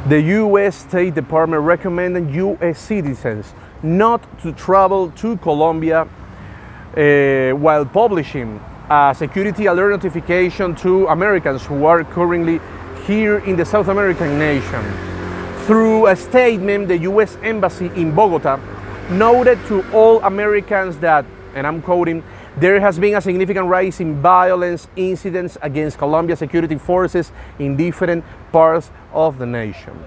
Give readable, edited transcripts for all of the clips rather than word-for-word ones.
The U.S. State Department recommended U.S. citizens not to travel to Colombia while publishing a security alert notification to Americans who are currently here in the South American nation. Through a statement, the U.S. Embassy in Bogota noted to all Americans that, and I'm quoting, there has been a significant rise in violence incidents against Colombia security forces in different parts of the nation.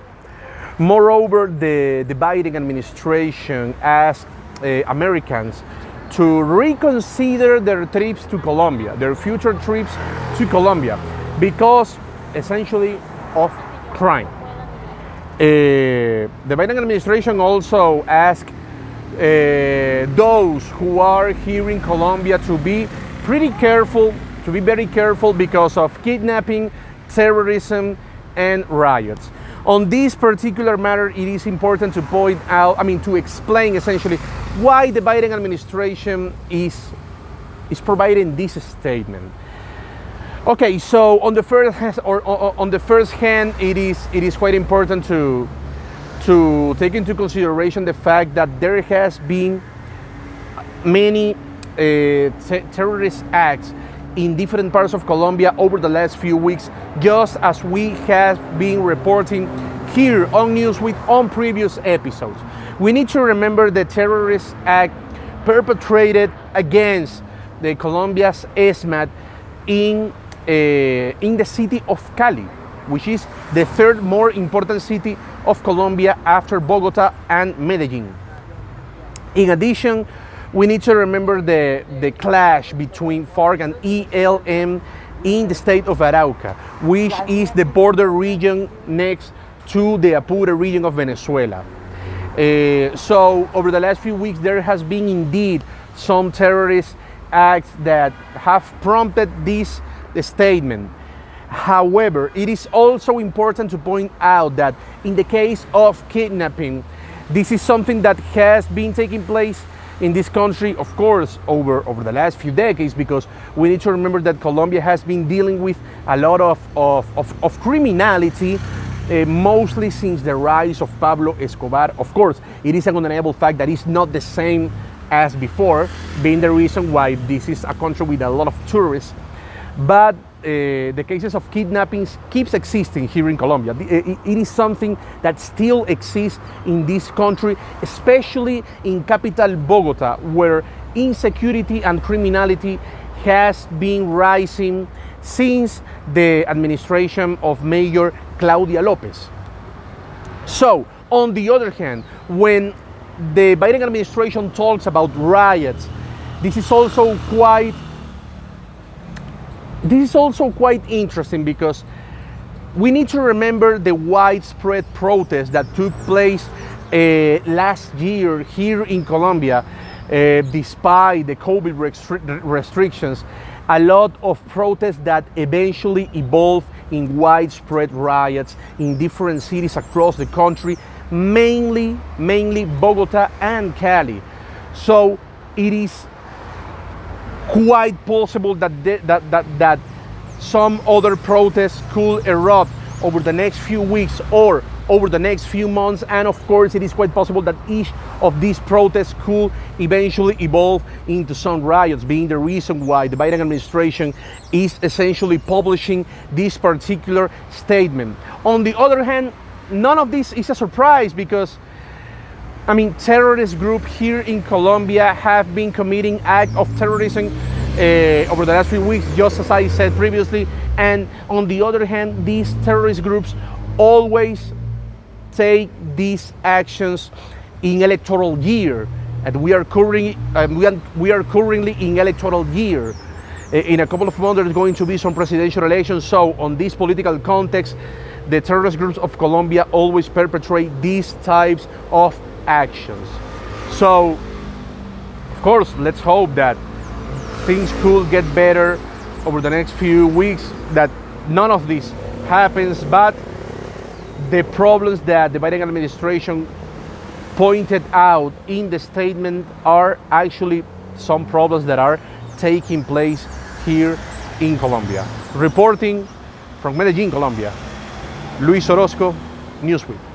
Moreover, the Biden administration asked Americans to reconsider their trips to Colombia, their future trips to Colombia, because essentially of crime. The Biden administration also asked those who are here in Colombia to be pretty careful, to be very careful because of kidnapping, terrorism, and riots. On this particular matter, it is important to point out, to explain essentially why the Biden administration is providing this statement. Okay, so on the first hand, it is quite important to take into consideration the fact that there has been many terrorist acts in different parts of Colombia over the last few weeks, just as we have been reporting here on Newsweek on previous episodes. We need to remember the terrorist act perpetrated against the Colombia's ESMAD in the city of Cali, which is the third more important city of Colombia after Bogota and Medellin. In addition, we need to remember the clash between FARC and ELN in the state of Arauca, which is the border region next to the Apure region of Venezuela. So over the last few weeks, there has been indeed some terrorist acts that have prompted this statement. However, it is also important to point out that in the case of kidnapping, this is something that has been taking place in this country, of course, over the last few decades, because we need to remember that Colombia has been dealing with a lot of criminality, mostly since the rise of Pablo Escobar. Of course, it is an undeniable fact that it's not the same as before, being the reason why this is a country with a lot of tourists. But the cases of kidnappings keeps existing here in Colombia. It is something that still exists in this country, especially in capital Bogota, where insecurity and criminality has been rising since the administration of Mayor Claudia Lopez. So, on the other hand, when the Biden administration talks about riots, this is also quite interesting, because we need to remember the widespread protests that took place last year here in Colombia. Despite the COVID restrictions, a lot of protests that eventually evolved in widespread riots in different cities across the country, mainly Bogota and Cali. So it is quite possible that some other protests could erupt over the next few weeks or over the next few months, and of course it is quite possible that each of these protests could eventually evolve into some riots, being the reason why the Biden administration is essentially publishing this particular statement. On the other hand, none of this is a surprise, because terrorist groups here in Colombia have been committing acts of terrorism over the last few weeks, just as I said previously. And on the other hand, these terrorist groups always take these actions in electoral year, and we are currently in electoral year. In a couple of months, there's going to be some presidential elections. So, on this political context, the terrorist groups of Colombia always perpetrate these types of actions. So, of course, let's hope that things could get better over the next few weeks, that none of this happens. But the problems that the Biden administration pointed out in the statement are actually some problems that are taking place here in Colombia. Reporting from Medellin, Colombia, Luis Orozco, Newsweek.